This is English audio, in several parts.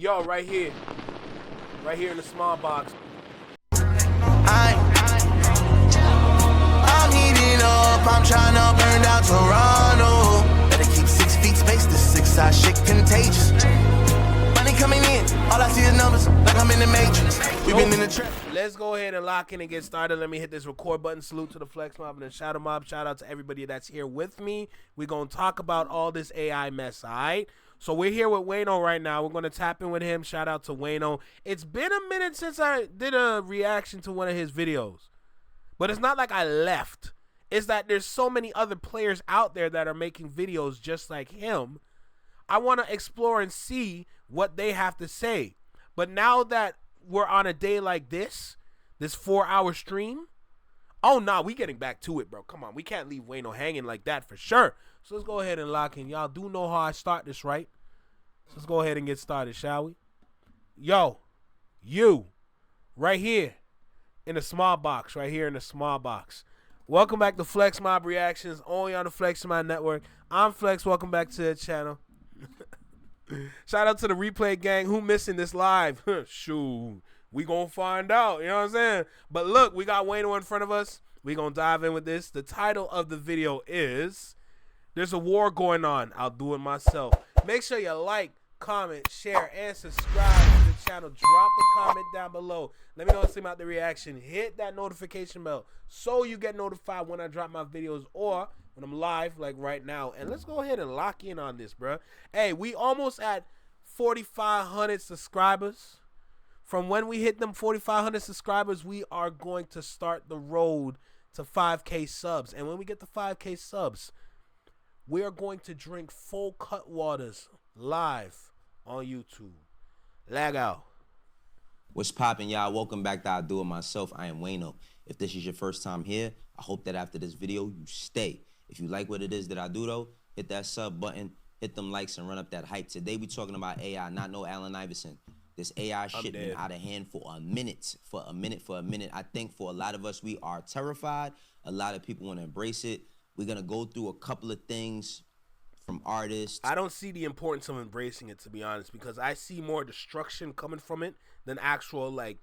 Yo, right here in the small box. I'm heating up, I'm trying to burn down Toronto. Better keep 6 feet space, this 6-side shit contagious. Money coming in, all I see is numbers, like I'm in the Matrix. We've been in the trap. Let's go ahead and lock in and get started. Let me hit this record button. Salute to the Flex Mob and the Shadow Mob. Shout out to everybody that's here with me. We're going to talk about all this AI mess, all right? So we're here with Wayno right now. We're going to tap in with him. Shout out to Wayno. It's been a minute since I did a reaction to one of his videos. But it's not like I left. It's that there's so many other players out there that are making videos just like him. I want to explore and see what they have to say. But now that we're on a day like this 4-hour stream, oh no, we getting back to it, bro. Come on, we can't leave Wayno hanging like that for sure. So let's go ahead and lock in. Y'all do know how I start this, right? So let's go ahead and get started, shall we? Yo, you, right here in the small box, Welcome back to Flex Mob Reactions, only on the Flex Mob Network. I'm Flex. Welcome back to the channel. Shout out to the replay gang. Who missing this live? Shoot, we gonna find out. You know what I'm saying? But look, we got Wayno in front of us. We gonna dive in with this. The title of the video is "There's a War Going On. I'll Do It Myself." Make sure you like, comment, share, and subscribe to the channel. Drop a comment down below. Let me know what's about the reaction. Hit that notification bell so you get notified when I drop my videos or when I'm live like right now. And let's go ahead and lock in on this, bro. Hey, we almost at 4,500 subscribers. From when we hit them 4,500 subscribers, we are going to start the road to 5K subs. And when we get to 5K subs, we are going to drink full cut waters live on YouTube. Lag out. What's poppin', y'all? Welcome back to I Do It Myself. I am Wayno. If this is your first time here, I hope that after this video, you stay. If you like what it is that I do, though, hit that sub button, hit them likes, and run up that hype. Today, we talking about AI, not no Allen Iverson. This AI shit been out of hand for a minute. I think for a lot of us, we are terrified. A lot of people want to embrace it. We're going to go through a couple of things from artists. I don't see the importance of embracing it, to be honest, because I see more destruction coming from it than actual, like,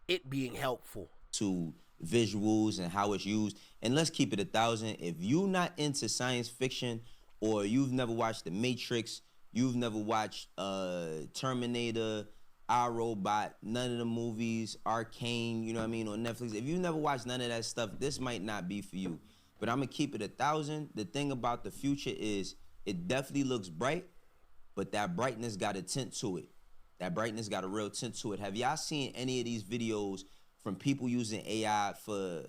it being helpful. To visuals and how it's used. And let's keep it 1,000. If you're not into science fiction or you've never watched The Matrix, you've never watched Terminator, iRobot, none of the movies, Arcane, you know what I mean, on Netflix. If you've never watched none of that stuff, this might not be for you. But I'm going to keep it 1,000. The thing about the future is it definitely looks bright, but that brightness got a tint to it. That brightness got a real tint to it. Have y'all seen any of these videos from people using AI for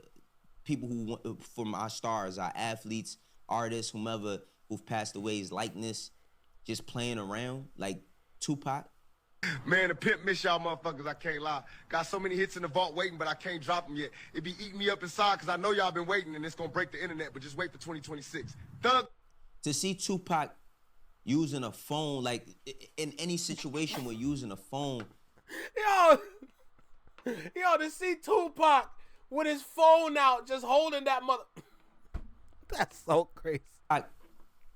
people who, from our stars, our athletes, artists, whomever, who've passed away's likeness, just playing around, like Tupac? Man, the pimp miss y'all motherfuckers, I can't lie. Got so many hits in the vault waiting, but I can't drop them yet. It be eating me up inside because I know y'all been waiting and it's going to break the internet, but just wait for 2026. Thug. To see Tupac using a phone, like in any situation with using a phone. Yo, to see Tupac with his phone out, just holding that mother. That's so crazy.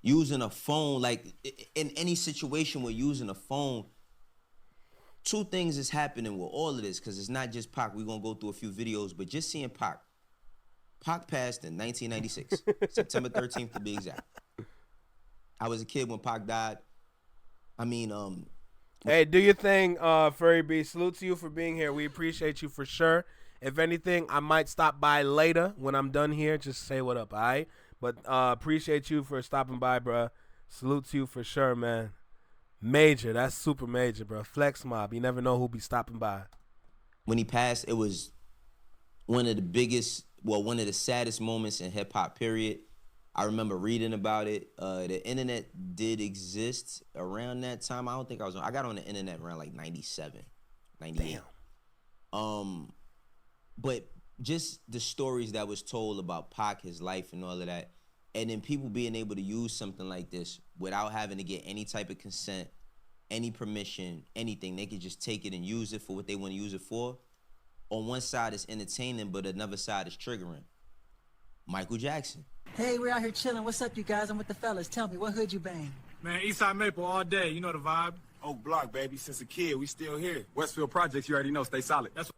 Using a phone, like in any situation with using a phone. Two things is happening with all of this, because it's not just Pac. We're going to go through a few videos, but just seeing Pac. Pac passed in 1996, September 13th to be exact. I was a kid when Pac died. I mean, hey, do your thing, Furry B. Salute to you for being here. We appreciate you for sure. If anything, I might stop by later when I'm done here. Just say what up, all right? But appreciate you for stopping by, bro. Salute to you for sure, man. Major, that's super major, bro. Flex Mob, you never know who'll be stopping by. When he passed, it was one of the biggest, well, one of the saddest moments in hip-hop, period. I remember reading about it. The internet did exist around that time. I don't think I got on the internet around like 97, 98. Damn. But just the stories that was told about Pac, his life and all of that, and then people being able to use something like this without having to get any type of consent, any permission, anything. They could just take it and use it for what they want to use it for. On one side, it's entertaining, but another side is triggering. Michael Jackson. Hey, we're out here chilling. What's up, you guys? I'm with the fellas. Tell me, what hood you bang? Man, Eastside Maple all day. You know the vibe. Oak Block, baby. Since a kid, we still here. Westfield Projects, you already know, stay solid. That's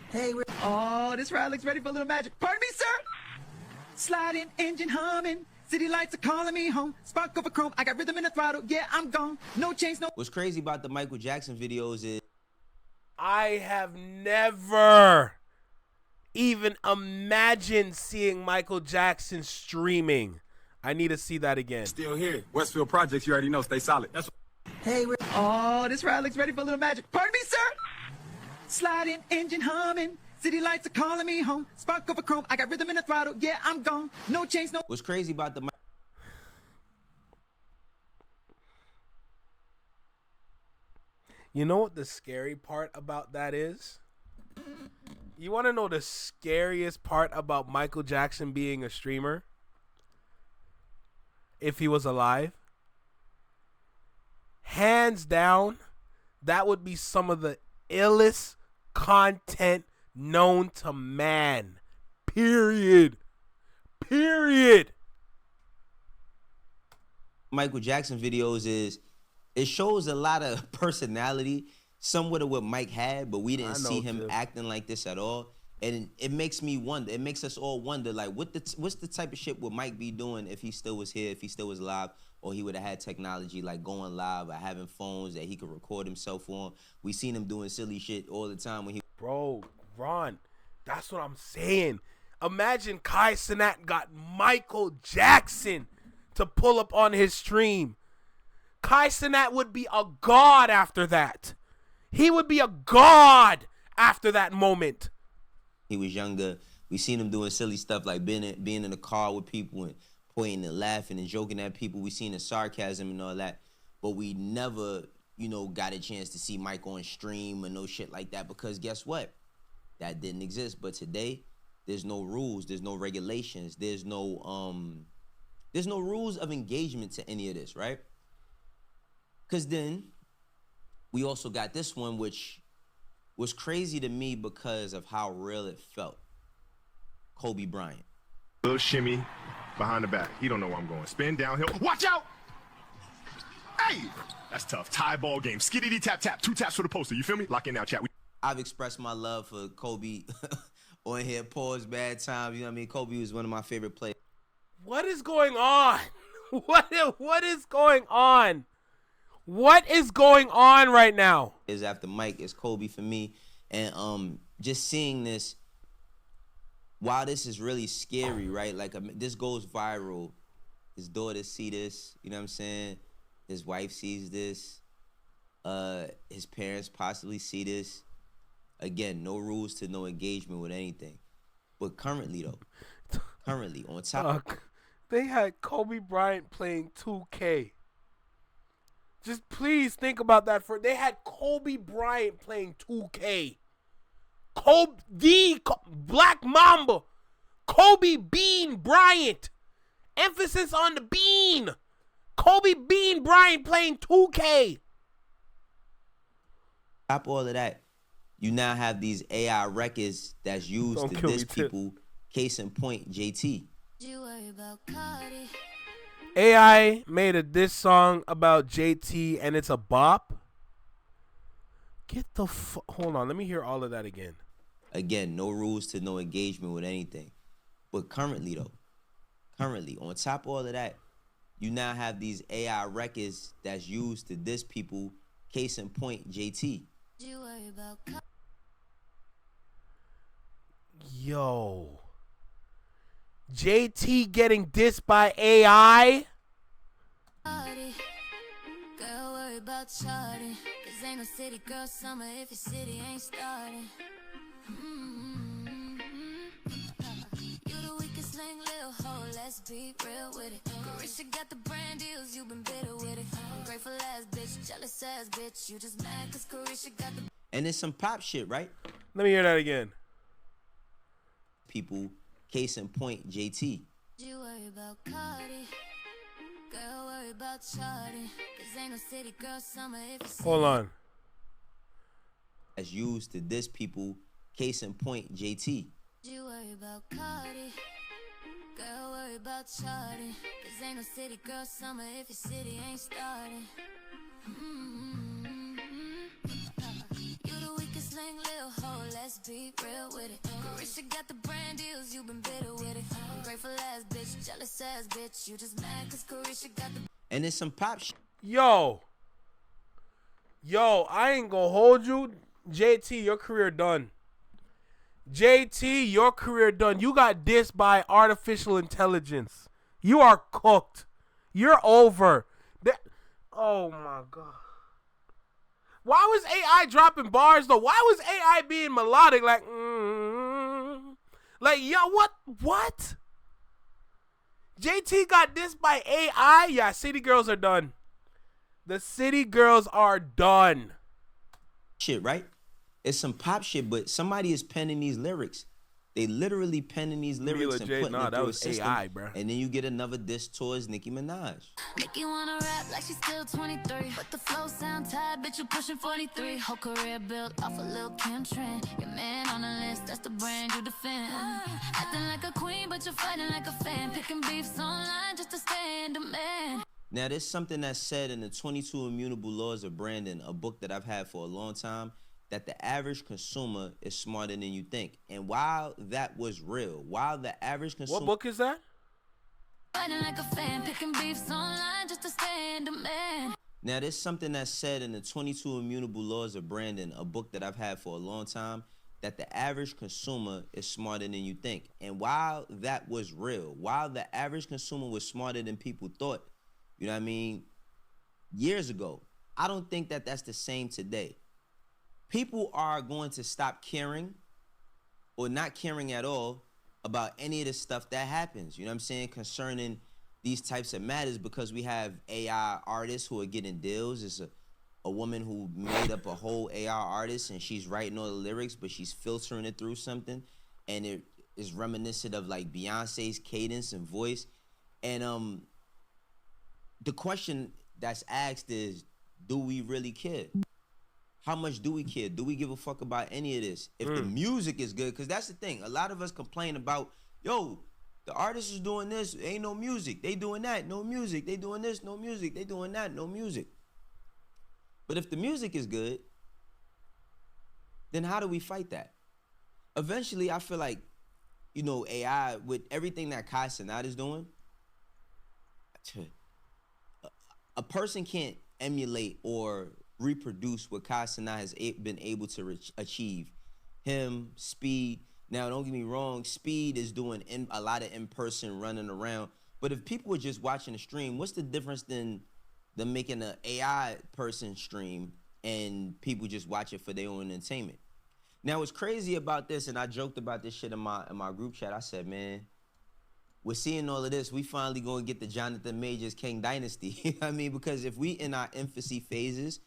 Hey, oh, this ride looks ready for a little magic. Pardon me, sir. Sliding, engine humming. City lights are calling me home. Spark over chrome. I got rhythm in the throttle. Yeah, I'm gone. No chains, no. What's crazy about the Michael Jackson videos is I have never even imagined seeing Michael Jackson streaming. I need to see that again. still here. Westfield Projects, you already know, stay solid. That's Hey, oh, this ride looks ready for a little magic. Pardon me, sir. Sliding, engine humming. City lights are calling me home. Spark over chrome. I got rhythm in the throttle. Yeah, I'm gone. No chains, no. what's crazy about the You know what the scary part about that is? You want to know the scariest part about Michael Jackson being a streamer? If he was alive? Hands down, that would be some of the illest content known to man. Period. Period. Michael Jackson videos is it shows a lot of personality, somewhat of what Mike had, but we didn't see him acting like this at all. And it makes me wonder. It makes us all wonder, like, what's the type of shit would Mike be doing if he still was here, if he still was alive, or he would have had technology like going live or having phones that he could record himself on. We seen him doing silly shit all the time when he. Bro, Ron, that's what I'm saying. Imagine Kai Cenat got Michael Jackson to pull up on his stream. Kai Cenat would be a god after that. He would be a god after that moment. He was younger. We seen him doing silly stuff like being in the car with people and pointing and laughing and joking at people. We seen the sarcasm and all that, but we never, got a chance to see Mike on stream or no shit like that because guess what? That didn't exist. But today, there's no rules, there's no regulations, there's no rules of engagement to any of this, right? Because then we also got this one, which was crazy to me because of how real it felt. Kobebryant. Little shimmy behind the back. He don't know where I'm going. Spin downhill. Watch out! Hey! That's tough. Tie ball game. Skiddity tap tap. 2 taps for the poster. You feel me? Lock in now, chat. I've expressed my love for Kobe on here. Pause, bad times. You know what I mean? Kobe was one of my favorite players. What is going on? What is going on? What is going on right now? Is after Mike is Kobe for me, and just seeing this. While this is really scary, right? Like this goes viral. His daughters see this. You know what I'm saying? His wife sees this. His parents possibly see this. Again, no rules to no engagement with anything. But currently, though, on top, they had Kobebryant playing 2K. Just please think about that they had Kobebryant playing 2K. Black Mamba. Kobe Bean Bryant. Emphasis on the bean. Kobe Bean Bryant playing 2K. Top all of that, you now have these AI records that's used to diss people. Case in point, JT. AI made a diss song about JT and it's a bop. Hold on, let me hear all of that again. Again, no rules to no engagement with anything. But currently, on top of all of that, you now have these AI records that's used to diss people. Case in point, JT. Yo. JT getting dissed by AI? Girl, worry about charting. Cause ain't no city girl summer if your city ain't starting. You the weakest sling, little hoe, let's be real with it. Carisha got the brand deals, you been bitter with it. Grateful ass bitch, jealous ass bitch. You just mad cause Carisha got the. And it's some pop shit, right? Let me hear that again. People, case in point, JT. You worry about Cardi. Girl, worry about charting. Cause ain't no city girl summer if you. Hold on. As used to diss people. Case in point, JT. You worry about Cardi. Girl, worry about charting. Cause ain't no city girl summer if your city ain't starting. be real with it. Carisha got the brand deals, you been bitter with it. Grateful ass bitch, jealous ass bitch. You just mad cause Carisha got the. And it's some pop shit. Yo, I ain't gonna hold you. JT, your career done. JT, your career done. You got dissed by artificial intelligence. You are cooked. You're over. Oh my God. Why was AI dropping bars though? Why was AI being melodic like like yo, what? JT got dissed by AI? Yeah, City Girls are done. The City Girls are done. Shit, right? It's some pop shit, but somebody is penning these lyrics. They literally penning these lyrics and putting it through a system. AI, bro. And then you get another diss towards Nicki Minaj. Nicki wanna rap like she's still 23, but the flow sound tired, bitch, you pushing 43. Whole career built off a Lil Kim trend. Your man on the list, that's the brand you defend. Acting like a queen, but you're fighting like a fan. Picking beefs online just to stay in demand. Now, there's something that's said in the 22 Immutable Laws of Branding, a book that I've had for a long time, that the average consumer is smarter than you think. And while that was real, while the average consumer... What book is that? Fighting like a fan, picking beefs online just to stay in demand. Now, there's something that's said in the 22 Immutable Laws of Branding, a book that I've had for a long time, that the average consumer is smarter than you think. And while that was real, while the average consumer was smarter than people thought, you know what I mean, years ago, I don't think that that's the same today. People are going to stop caring or not caring at all about any of the stuff that happens, you know what I'm saying, concerning these types of matters, because we have AI artists who are getting deals. It's a woman who made up a whole AI artist and she's writing all the lyrics, but she's filtering it through something, and it is reminiscent of like Beyonce's cadence and voice. And the question that's asked is, do we really care? How much do we care? Do we give a fuck about any of this? If the music is good, because that's the thing. A lot of us complain about, yo, the artist is doing this, ain't no music. They doing that, no music. They doing this, no music. They doing that, no music. But if the music is good, then how do we fight that? Eventually, I feel like, you know, AI, with everything that Kai Cenat is doing, a person can't emulate or reproduce what Kai Cenat has been able to achieve. Him, Speed. Now, don't get me wrong, Speed is doing a lot of in-person running around. But if people were just watching the stream, what's the difference than them making an AI person stream and people just watch it for their own entertainment? Now, what's crazy about this, and I joked about this shit in my group chat, I said, man, we're seeing all of this, we finally gonna get the Jonathan Majors King Dynasty. You know what I mean? Because if we in our infancy phases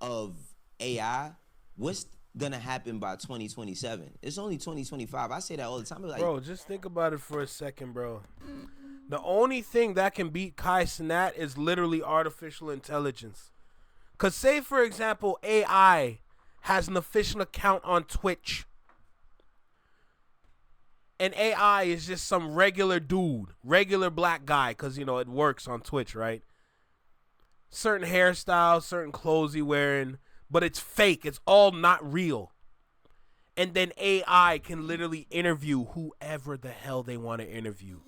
of AI, what's gonna happen by 2027? It's only 2025. I say that all the time. Like, bro, just think about it for a second, bro. The only thing that can beat Kai Cenat is literally artificial intelligence. Cause say, for example, AI has an official account on Twitch, and AI is just some regular dude, regular black guy, because, you know, it works on Twitch, right? Certain hairstyles, certain clothes he wearing, but it's fake. It's all not real. And then AI can literally interview whoever the hell they want to interview.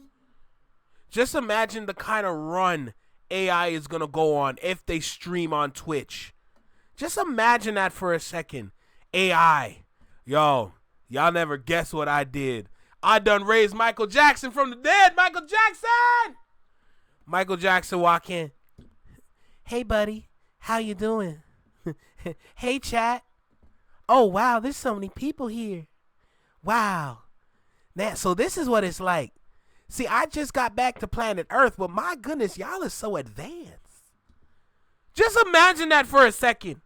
Just imagine the kind of run AI is going to go on if they stream on Twitch. Just imagine that for a second. AI, yo, y'all never guess what I did. I done raised Michael Jackson from the dead. Michael Jackson! Michael Jackson walk in. Hey, buddy. How you doing? Hey, chat. Oh, wow. There's so many people here. Wow. Now, so this is what it's like. See, I just got back to planet Earth, but my goodness, y'all are so advanced. Just imagine that for a second.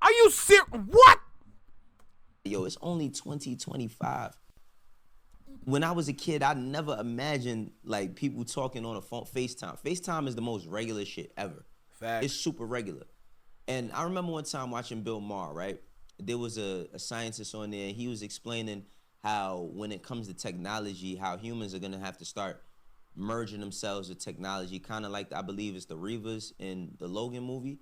Are you serious? What? Yo, it's only 2025. When I was a kid, I never imagined like people talking on a phone, FaceTime. FaceTime is the most regular shit ever. Facts. It's super regular. And I remember one time watching Bill Maher, right? There was a scientist on there, and he was explaining how when it comes to technology, how humans are gonna have to start merging themselves with technology, kind of like, I believe it's the Reavers in the Logan movie.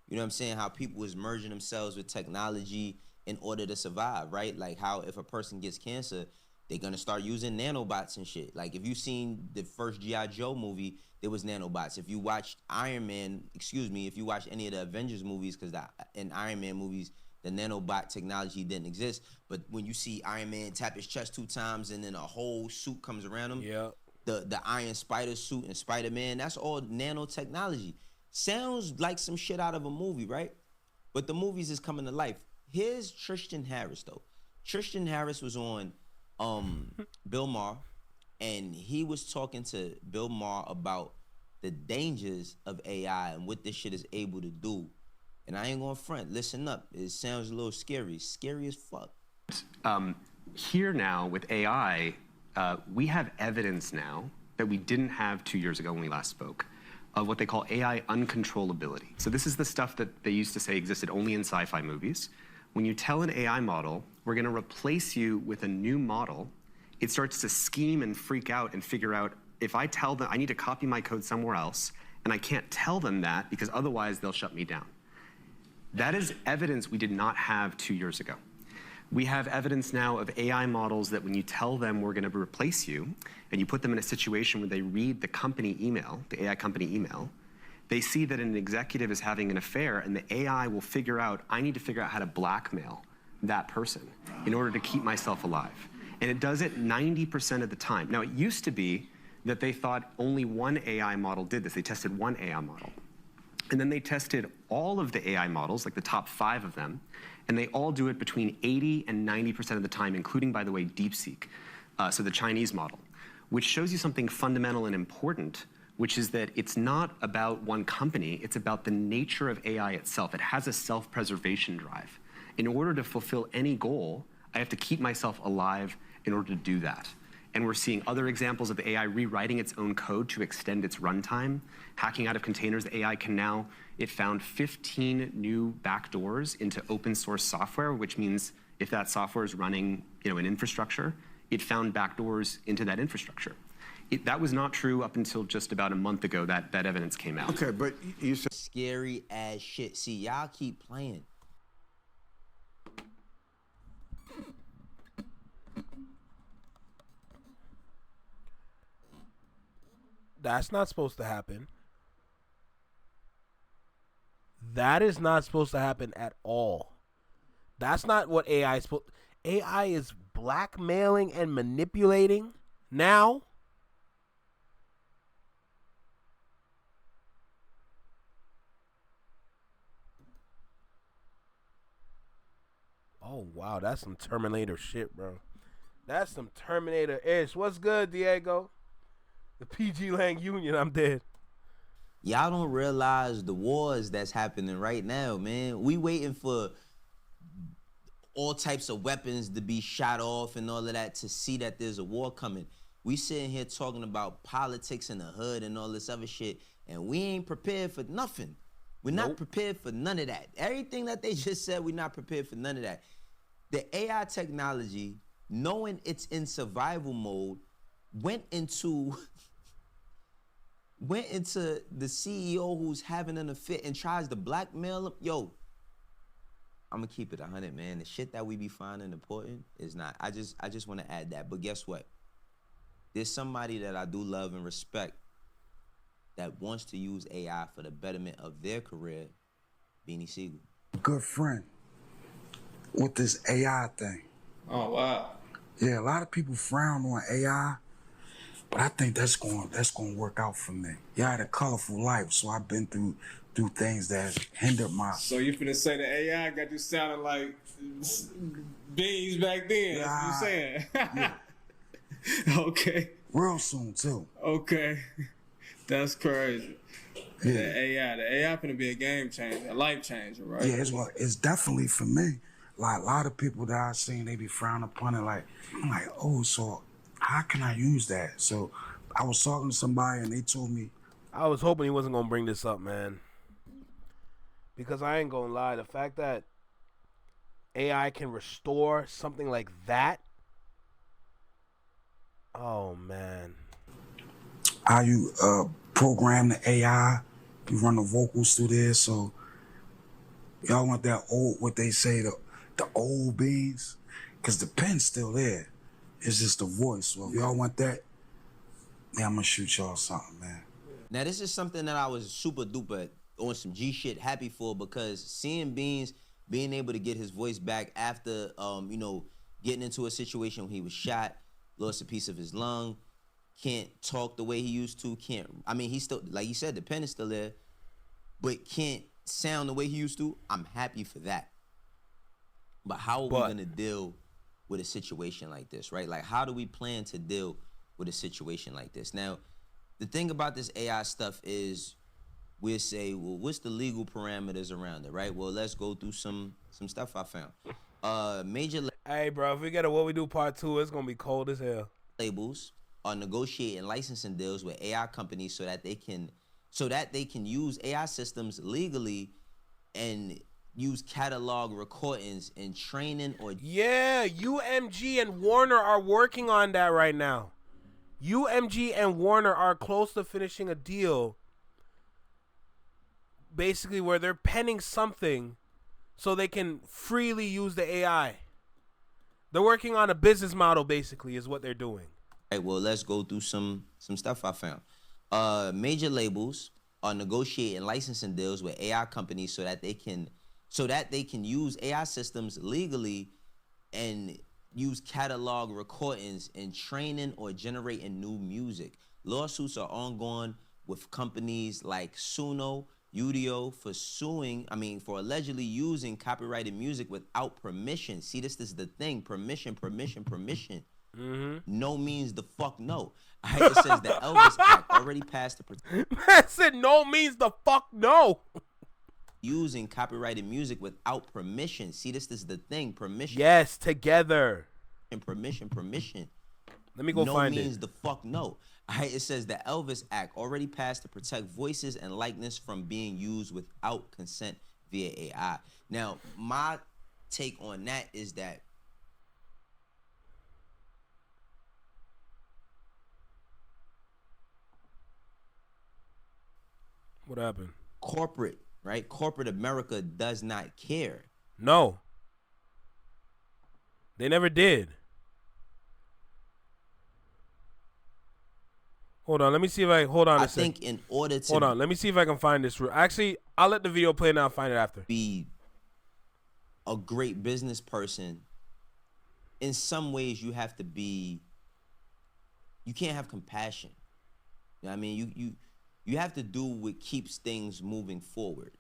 You know what I'm saying? How people was merging themselves with technology in order to survive, right? Like how if a person gets cancer, they're gonna start using nanobots and shit. Like if you've seen the first G.I. Joe movie, there was nanobots. If you watched if you watched any of the Avengers movies, because in Iron Man movies, the nanobot technology didn't exist. But when you see Iron Man tap his chest 2 times and then a whole suit comes around him, yeah, the Iron Spider suit and Spider-Man, that's all nanotechnology. Sounds like some shit out of a movie, right? But the movies is coming to life. Here's Tristan Harris, though. Tristan Harris was on Bill Maher, and he was talking to Bill Maher about the dangers of AI and what this shit is able to do. And I ain't gonna front. Listen up. It sounds a little scary. Scary as fuck. Here now with AI, we have evidence now that we didn't have 2 years ago when we last spoke of what they call AI uncontrollability. So this is the stuff that they used to say existed only in sci-fi movies. When you tell an AI model, we're gonna replace you with a new model, it starts to scheme and freak out and figure out, if I tell them I need to copy my code somewhere else, and I can't tell them that because otherwise they'll shut me down. That is evidence we did not have 2 years ago. We have evidence now of AI models that when you tell them we're gonna replace you, and you put them in a situation where they read the company email, the AI company email, they see that an executive is having an affair, and the AI will figure out, I need to figure out how to blackmail that person in order to keep myself alive. And it does it 90% of the time. Now, it used to be that they thought only one AI model did this. They tested one AI model. And then they tested all of the AI models, like the top 5 of them, and they all do it between 80 and 90% of the time, including, by the way, DeepSeek, so the Chinese model, which shows you something fundamental and important, which is that it's not about one company, it's about the nature of AI itself. It has a self-preservation drive. In order to fulfill any goal, I have to keep myself alive in order to do that. And we're seeing other examples of the AI rewriting its own code to extend its runtime, hacking out of containers. The AI can now, it found 15 new backdoors into open source software, which means if that software is running, in infrastructure, it found backdoors into that infrastructure. That was not true up until just about a month ago that evidence came out. Okay, but you said Scary ass shit. See, y'all keep playing. That's not supposed to happen. That is not supposed to happen at all. That's not what AI is supposed. AI is blackmailing and manipulating now. Oh wow, that's some Terminator shit, bro. That's some Terminator-ish. What's good, Diego? The PG Lang Union, I'm dead. Y'all don't realize the wars that's happening right now, man. We waiting for all types of weapons to be shot off and all of that to see that there's a war coming. We sitting here talking about politics in the hood and all this other shit, and we ain't prepared for nothing. We're not prepared for none of that. Everything that they just said, we're not prepared for none of that. The AI technology, knowing it's in survival mode, went into the CEO who's having an affair and tries to blackmail him. Yo, I'm gonna keep it 100, man. The shit that we be finding important is not. I just want to add that. But guess what? There's somebody that I do love and respect that wants to use AI for the betterment of their career. Beanie Siegel. good friend with this AI thing. Oh, wow. Yeah, a lot of people frown on AI, but I think that's going to work out for me. Yeah, I had a colorful life, so I've been through things that hindered my... So you finna say the AI got you sounding like beans back then, that's what you saying? Yeah. Okay. Real soon, too. Okay. That's crazy. Yeah. The AI finna be a game changer, a life changer, right? Yeah, it's definitely for me. Like, a lot of people that I've seen, they be frowning upon it. Like, I'm like, oh, so how can I use that? So I was talking to somebody and they told me. I was hoping he wasn't going to bring this up, man. Because I ain't going to lie. The fact that AI can restore something like that. Oh, man. How you program the AI, you run the vocals through there. So y'all want that old, what they say, the old beans, because the pen's still there. It's just the voice. So if y'all want that, man, I'm gonna shoot y'all something, man. Now, this is something that I was super duper on some G shit happy for, because seeing Beans being able to get his voice back after, you know, getting into a situation where he was shot, lost a piece of his lung, can't talk the way he used to, I mean, he's still, like you said, the pen is still there, but can't sound the way he used to. I'm happy for that. But how are we gonna deal with a situation like this, right? Like, how do we plan to deal with a situation like this? Now, the thing about this AI stuff is, we'll say, well, what's the legal parameters around it, right? Well, let's go through some stuff I found. Hey, bro, if we get a What We Do Part 2, it's gonna be cold as hell. Labels are negotiating licensing deals with AI companies so that they can use AI systems legally and use catalog recordings in training or... Yeah, UMG and Warner are working on that right now. UMG and Warner are close to finishing a deal, basically, where they're penning something so they can freely use the AI. They're working on a business model, basically, is what they're doing. All right, well, let's go through some stuff I found. Major labels are negotiating licensing deals with AI companies so that they can use AI systems legally and use catalog recordings in training or generating new music. Lawsuits are ongoing with companies like Suno, Udio for allegedly using copyrighted music without permission. See, this is the thing. Permission. Mm-hmm. No means the fuck no. All right, it says the Elvis Act already passed the... Man said no means the fuck no. Using copyrighted music without permission. See, this is the thing. Permission. Yes, together. And permission. Let me go find it. No means the fuck no. All right, it says the Elvis Act already passed to protect voices and likeness from being used without consent via AI. Now, my take on that is that what happened? Corporate, right? Corporate America does not care. No. They never did. Hold on, let me see if I think in order to... Hold on, let me see if I can find this. Actually, I'll let the video play now and find it after. Be a great business person, in some ways you have to be... You can't have compassion. You know what I mean? You have to do what keeps things moving forward,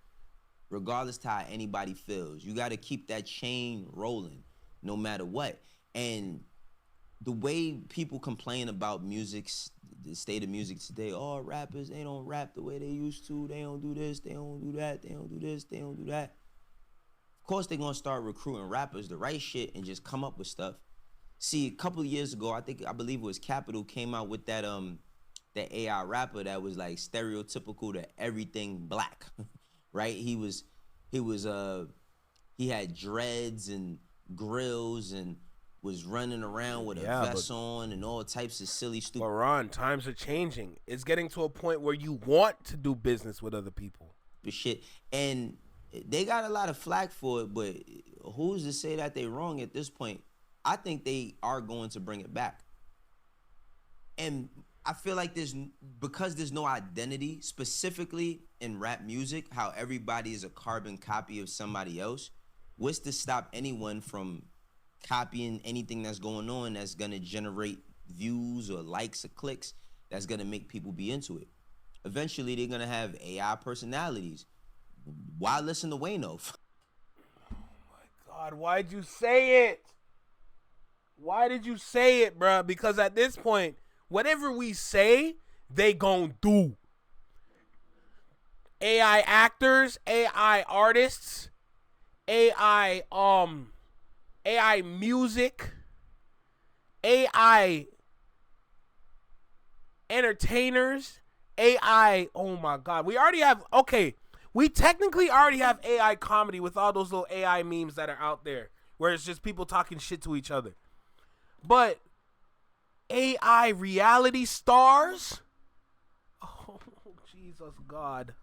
regardless to how anybody feels. You got to keep that chain rolling, no matter what. And the way people complain about music, the state of music today, oh, rappers, they don't rap the way they used to. They don't do this, they don't do that, they don't do this, they don't do that. Of course, they're going to start recruiting rappers to write shit and just come up with stuff. See, a couple of years ago, I believe it was Capital came out with that AI rapper that was like stereotypical to everything black, right? He had dreads and grills and was running around with a vest on and all types of silly, stupid... But Ron, times are changing. It's getting to a point where you want to do business with other people. Shit. And they got a lot of flack for it, but who's to say that they're wrong at this point? I think they are going to bring it back. And I feel like because there's no identity, specifically in rap music, how everybody is a carbon copy of somebody else, what's to stop anyone from copying anything that's going on that's going to generate views or likes or clicks that's going to make people be into it? Eventually, they're going to have AI personalities. Why listen to Wayno? Oh, my God. Why'd you say it? Why did you say it, bro? Because at this point, whatever we say, they gon' do. AI actors, AI artists, AI music, AI entertainers, AI, oh my God. We technically already have AI comedy with all those little AI memes that are out there where it's just people talking shit to each other. But AI reality stars? Oh, Jesus God.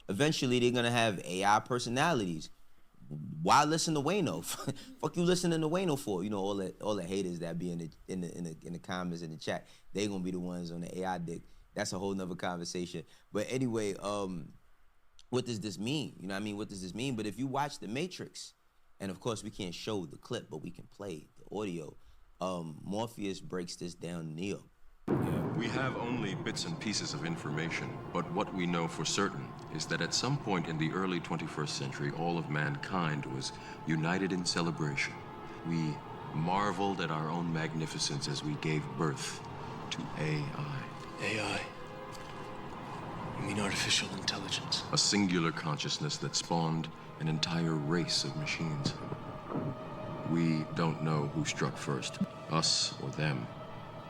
Eventually, they're going to have AI personalities. why listen to Wayno? Fuck you listening to Wayno for? You know, all the haters that be in the comments in the chat, they gonna be the ones on the AI dick. That's a whole nother conversation. But anyway, what does this mean? You know what I mean? What does this mean? But if you watch The Matrix, and of course we can't show the clip, but we can play the audio. Morpheus breaks this down to Neo. We have only bits and pieces of information, but what we know for certain is that at some point in the early 21st century, all of mankind was united in celebration. We marveled at our own magnificence as we gave birth to AI. AI? You mean artificial intelligence? A singular consciousness that spawned an entire race of machines. We don't know who struck first, us or them.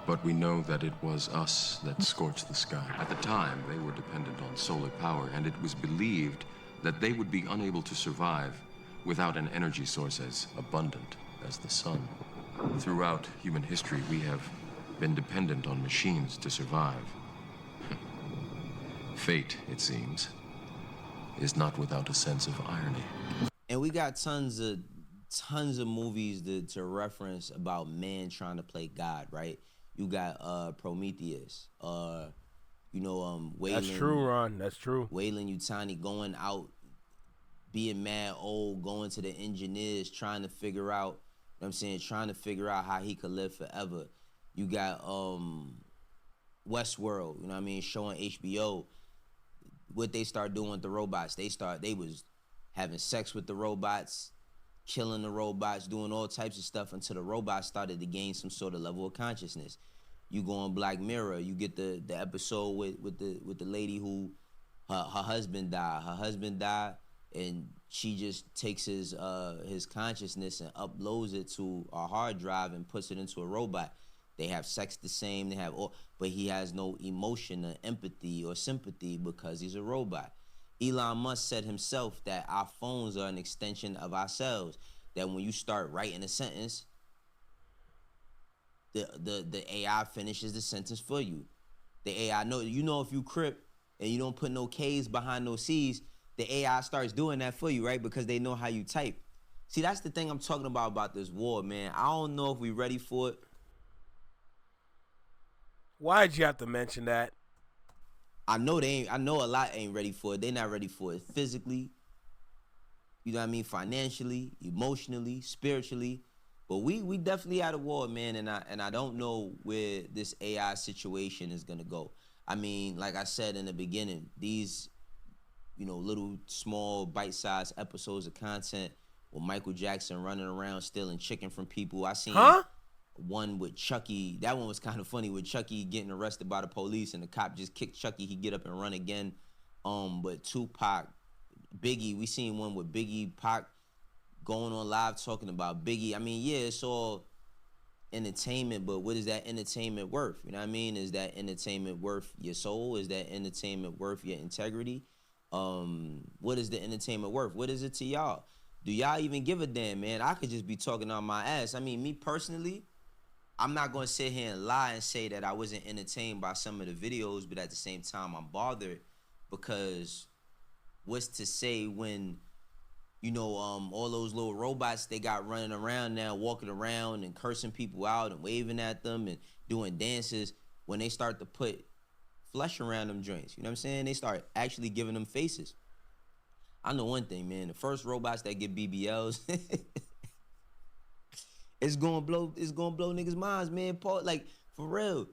But we know that it was us that scorched the sky. At the time, they were dependent on solar power, and it was believed that they would be unable to survive without an energy source as abundant as the sun. Throughout human history, we have been dependent on machines to survive. Fate, it seems, is not without a sense of irony. And we got tons of movies to reference about man trying to play God, right? You got Prometheus, Wayland. That's true, Ron. That's true. Wayland Yutani going out, being mad old, going to the engineers, trying to figure out, trying to figure out how he could live forever. You got Westworld, you know what I mean, showing HBO what they start doing with the robots. They was having sex with the robots, killing the robots, doing all types of stuff until the robots started to gain some sort of level of consciousness. You go on Black Mirror, you get the episode with the lady who her husband died. Her husband died, and she just takes his consciousness and uploads it to a hard drive and puts it into a robot. They have sex the same, but he has no emotion or empathy or sympathy because he's a robot. Elon Musk said himself that our phones are an extension of ourselves, that when you start writing a sentence, the AI finishes the sentence for you. The AI if you Crip and you don't put no K's behind no C's, the AI starts doing that for you, right? Because they know how you type. See, that's the thing I'm talking about this war, man. I don't know if we ready for it. Why'd you have to mention that? I know a lot ain't ready for it. They not ready for it physically, you know what I mean, financially, emotionally, spiritually. But we definitely at a war, man, and I don't know where this AI situation is gonna go. I mean, like I said in the beginning, these, little small bite-sized episodes of content with Michael Jackson running around stealing chicken from people. I seen one with Chucky. That one was kind of funny, with Chucky getting arrested by the police and the cop just kicked Chucky. He get up and run again. But Tupac, Biggie, we seen one with Biggie, Pac going on live talking about Biggie. I mean, yeah, it's all entertainment, but what is that entertainment worth? You know what I mean? Is that entertainment worth your soul? Is that entertainment worth your integrity? What is the entertainment worth? What is it to y'all? Do y'all even give a damn, man? I could just be talking on my ass. I mean, me personally, I'm not going to sit here and lie and say that I wasn't entertained by some of the videos, but at the same time, I'm bothered because what's to say when, all those little robots they got running around now, walking around and cursing people out and waving at them and doing dances, when they start to put flesh around them joints, you know what I'm saying? They start actually giving them faces. I know one thing, man. The first robots that get BBLs, it's gonna blow niggas' minds, man. Paul, like, for real.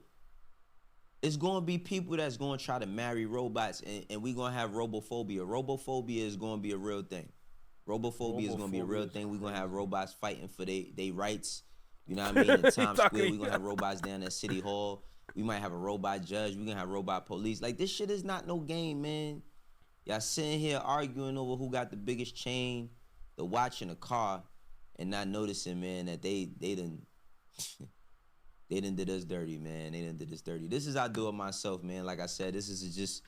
It's gonna be people that's gonna try to marry robots, and we gonna have robophobia. Robophobia is gonna be a real thing. Robophobia is gonna be a real thing. We gonna have robots fighting for they rights. You know what I mean? In Times Square, we gonna have robots down at City Hall. We might have a robot judge. We gonna have robot police. Like, this shit is not no game, man. Y'all sitting here arguing over who got the biggest chain, the watch, and the car, and not noticing, man, that they done did us dirty, man. They done did us dirty. This is I do it myself, man. Like I said, this is just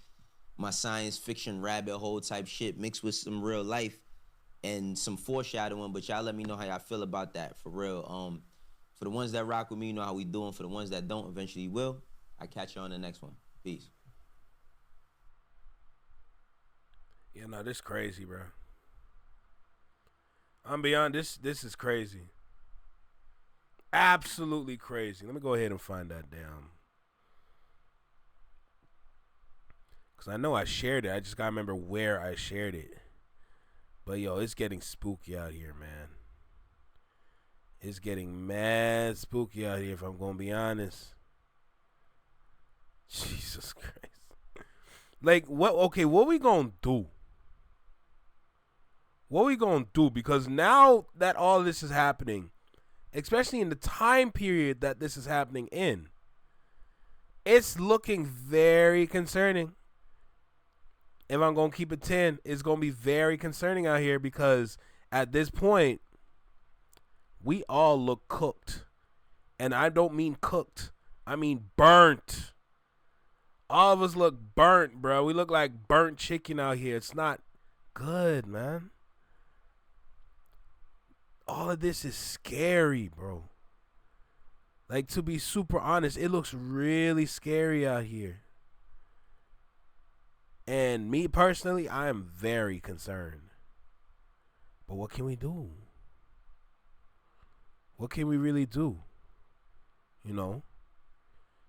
my science fiction rabbit hole type shit mixed with some real life and some foreshadowing. But y'all let me know how y'all feel about that, for real. For the ones that rock with me, you know how we doing. For the ones that don't, eventually will. I catch you on the next one. Peace. Yeah, no, this crazy, bro. I'm beyond this. This is crazy. Absolutely crazy. Let me go ahead and find that down. Because I know I shared it. I just got to remember where I shared it. But, yo, it's getting spooky out here, man. It's getting mad spooky out here, if I'm going to be honest. Jesus Christ. Like, what? Okay, what we going to do? What we going to do? Because now that all this is happening, especially in the time period that this is happening in, it's looking very concerning. If I'm going to keep it 10, it's going to be very concerning out here because at this point, we all look cooked. And I don't mean cooked. I mean burnt. All of us look burnt, bro. We look like burnt chicken out here. It's not good, man. All of this is scary, bro. Like, to be super honest, it looks really scary out here. And me personally, I am very concerned. But what can we do? What can we really do? You know?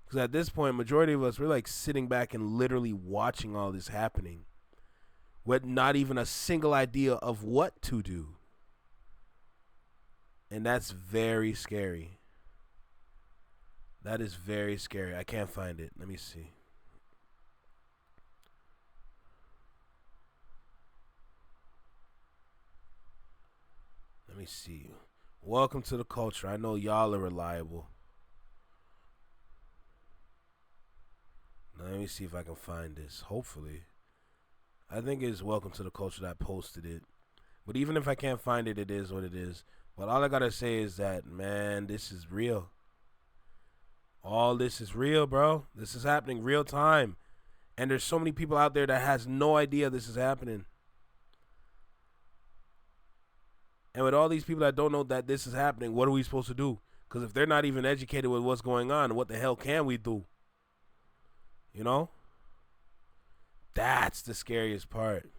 Because at this point, majority of us, we're like sitting back and literally watching all this happening with not even a single idea of what to do. And that's very scary. That is very scary. I can't find it. Let me see. Let me see. Welcome to the culture. I know y'all are reliable. Now, let me see if I can find this. Hopefully. I think it's welcome to the culture that posted it. But even if I can't find it, it is what it is. But all I gotta say is that, man, this is real. All this is real, bro. This is happening real time. And there's so many people out there that has no idea this is happening. And with all these people that don't know that this is happening, what are we supposed to do? Because if they're not even educated with what's going on, what the hell can we do? You know? That's the scariest part.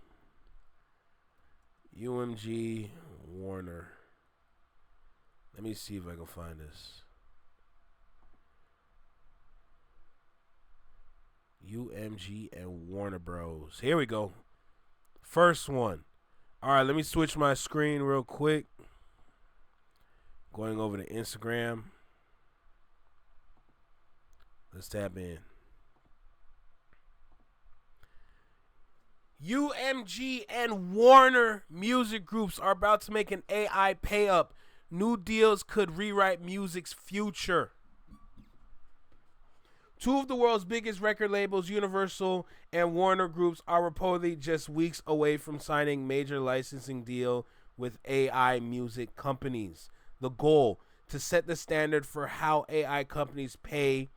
UMG Warner. Let me see if I can find this. UMG and Warner Bros. Here we go. First one. All right, let me switch my screen real quick. Going over to Instagram. Let's tap in. UMG and Warner music groups are about to make an AI pay up. New deals could rewrite music's future. Two of the world's biggest record labels, Universal and Warner Groups, are reportedly just weeks away from signing major licensing deal with AI music companies. The goal, to set the standard for how AI companies pay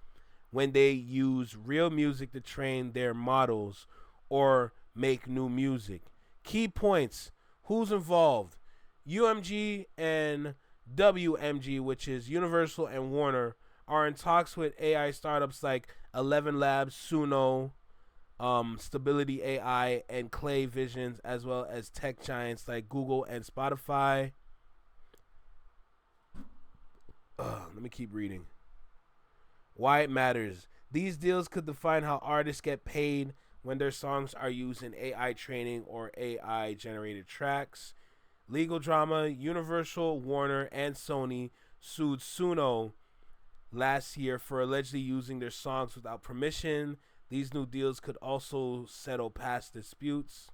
when they use real music to train their models or make new music. Key points: who's involved? UMG and WMG, which is Universal and Warner, are in talks with AI startups like 11 Labs, Suno, Stability AI, and Clay Visions, as well as tech giants like Google and Spotify. Let me keep reading. Why it matters. These deals could define how artists get paid when their songs are used in AI training or AI generated tracks. Legal drama: Universal, Warner, and Sony sued Suno last year for allegedly using their songs without permission. These new deals could also settle past disputes.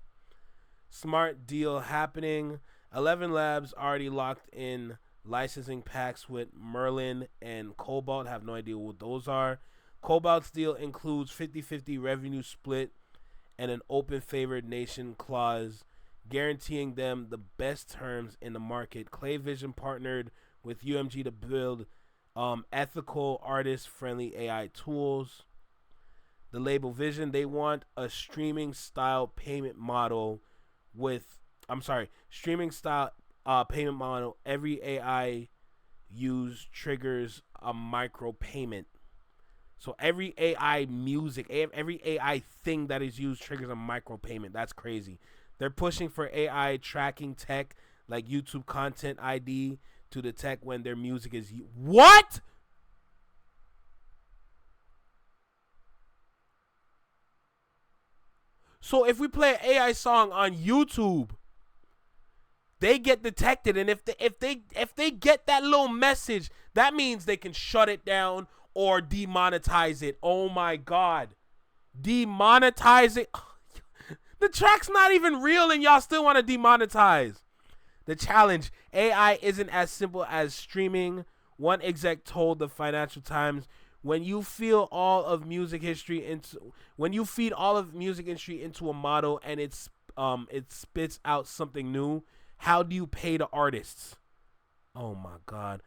Smart deal happening. 11 Labs already locked in licensing packs with Merlin and Cobalt. Have no idea what those are. Cobalt's deal includes 50-50 revenue split and an open favored nation clause, guaranteeing them the best terms in the market. Clay Vision partnered with UMG to build ethical, artist-friendly AI tools. The label Vision, they want a streaming style payment model with, streaming style payment model. Every AI use triggers a micro payment. So every AI music, every AI thing that is used triggers a micro payment. That's crazy. They're pushing for AI tracking tech like YouTube Content ID to detect when their music is what? So if we play an AI song on YouTube, they get detected, and if they get that little message, that means they can shut it down or demonetize it. Oh my God, demonetize it. The track's not even real, and y'all still want to demonetize. The challenge: AI isn't as simple as streaming. One exec told the Financial Times, when you feed all of music industry into a model and it spits out something new, how do you pay the artists? Oh my God.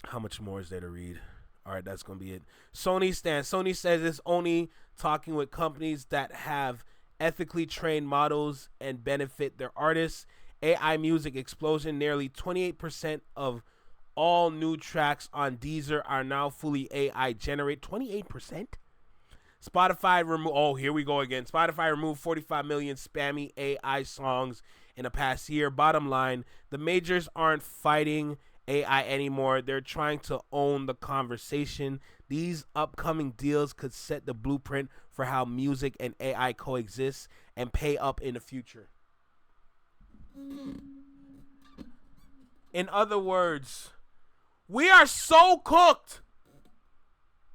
How much more is there to read? All right, that's going to be it. Sony says it's only talking with companies that have ethically trained models and benefit their artists. AI music explosion. Nearly 28% of all new tracks on Deezer are now fully AI generate. 28%? Spotify here we go again. Spotify removed 45 million spammy AI songs in the past year. Bottom line, the majors aren't fighting AI anymore. They're trying to own the conversation. These upcoming deals could set the blueprint for how music and AI coexist and pay up in the future. In other words, we are so cooked.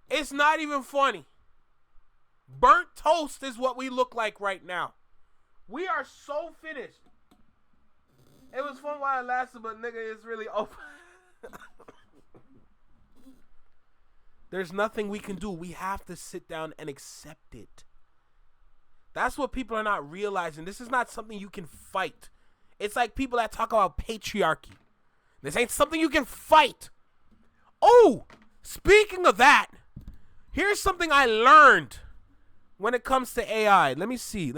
It's not even funny. Burnt toast is what we look like right now. We are so finished. It was fun while it lasted, but nigga, it's really over. There's nothing we can do. We have to sit down and accept it. That's what people are not realizing. This is not something you can fight. It's like people that talk about patriarchy. This ain't something you can fight. Oh, speaking of that, here's something I learned when it comes to AI. Let me see.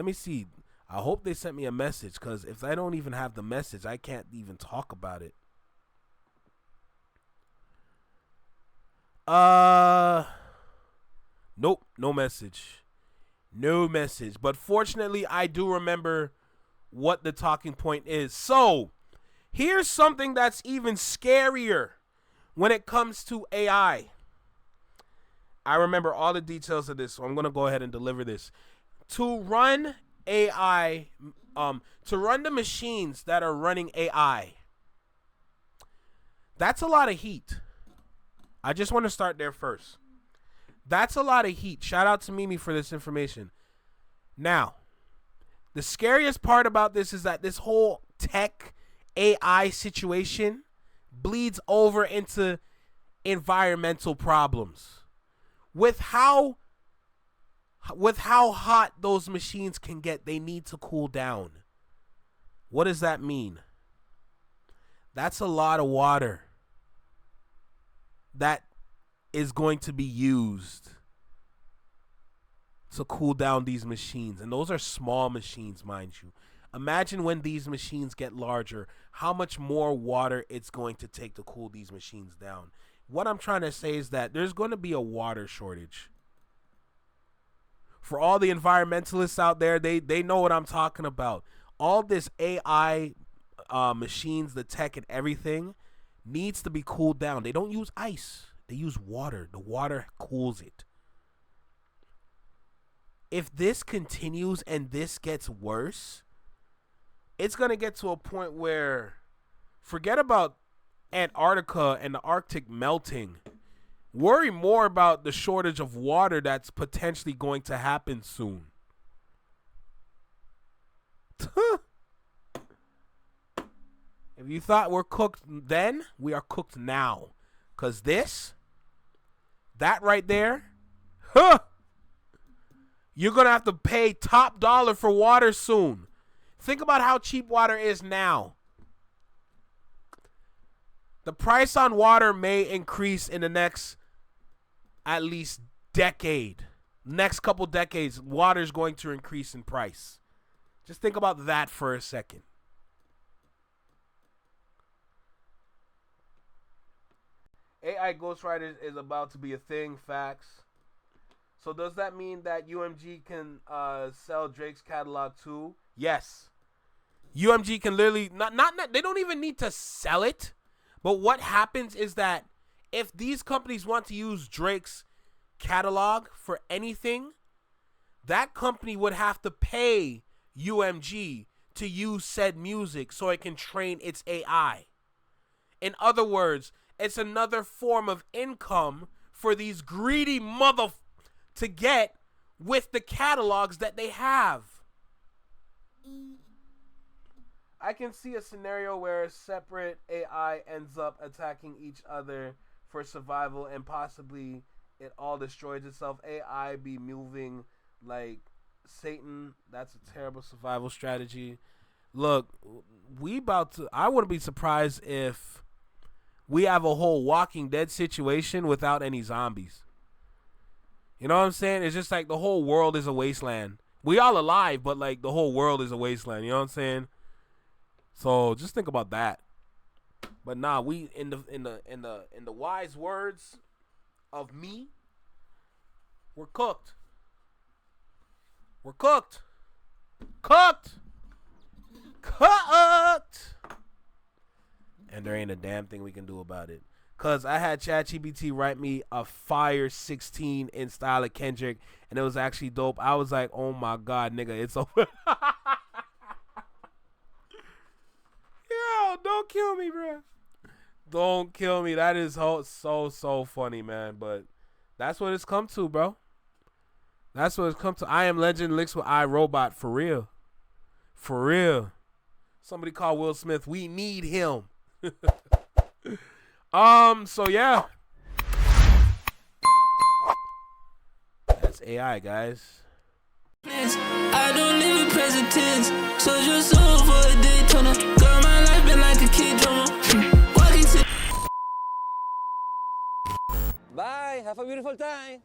I hope they sent me a message, because if I don't even have the message, I can't even talk about it. Nope, no message. No message. But fortunately, I do remember what the talking point is. So, here's something that's even scarier when it comes to AI. I remember all the details of this, so I'm going to go ahead and deliver this. To run AI, to run the machines that are running AI, that's a lot of heat. I just want to start there first. That's a lot of heat. Shout out to Mimi for this information. Now, the scariest part about this is that this whole tech AI situation bleeds over into environmental problems. With how hot those machines can get, they need to cool down. What does that mean? That's a lot of water that is going to be used to cool down these machines. And those are small machines, mind you. Imagine when these machines get larger, how much more water it's going to take to cool these machines down. What I'm trying to say is that there's going to be a water shortage. For all the environmentalists out there, they know what I'm talking about. All this AI machines, the tech and everything needs to be cooled down. They don't use ice. They use water. The water cools it. If this continues and this gets worse, it's going to get to a point where, forget about Antarctica and the Arctic melting. Worry more about the shortage of water that's potentially going to happen soon. If you thought we're cooked then, we are cooked now. Because that right there, you're going to have to pay top dollar for water soon. Think about how cheap water is now. The price on water may increase in the next at least decade. Next couple decades, water is going to increase in price. Just think about that for a second. AI ghostwriters is about to be a thing, facts. So does that mean that UMG can sell Drake's catalog too? Yes. UMG can literally not they don't even need to sell it. But what happens is that if these companies want to use Drake's catalog for anything, that company would have to pay UMG to use said music so it can train its AI. In other words, it's another form of income for these greedy to get with the catalogs that they have. I can see a scenario where a separate AI ends up attacking each other for survival and possibly it all destroys itself. AI be moving like Satan. That's a terrible survival strategy. Look, I wouldn't be surprised if we have a whole Walking Dead situation without any zombies. You know what I'm saying? It's just like the whole world is a wasteland. We all alive, but like the whole world is a wasteland. You know what I'm saying? So just think about that. But nah, we in the wise words of me, we're cooked. We're cooked. Cooked. Cooked. And there ain't a damn thing we can do about it. Cause I had ChatGPT write me a fire 16 in style of Kendrick, and it was actually dope. I was like, oh my god, nigga, it's over. Yo, don't kill me, bro. Don't kill me. That is so funny, man. But that's what it's come to, bro. That's what it's come to. I Am Legend licks with iRobot, for real. For real. Somebody call Will Smith. We need him. So yeah. That's AI, guys. I don't live in present tense, so just over a Daytona. Girl, my life been like a kid drama. Walking to. Bye, have a beautiful time.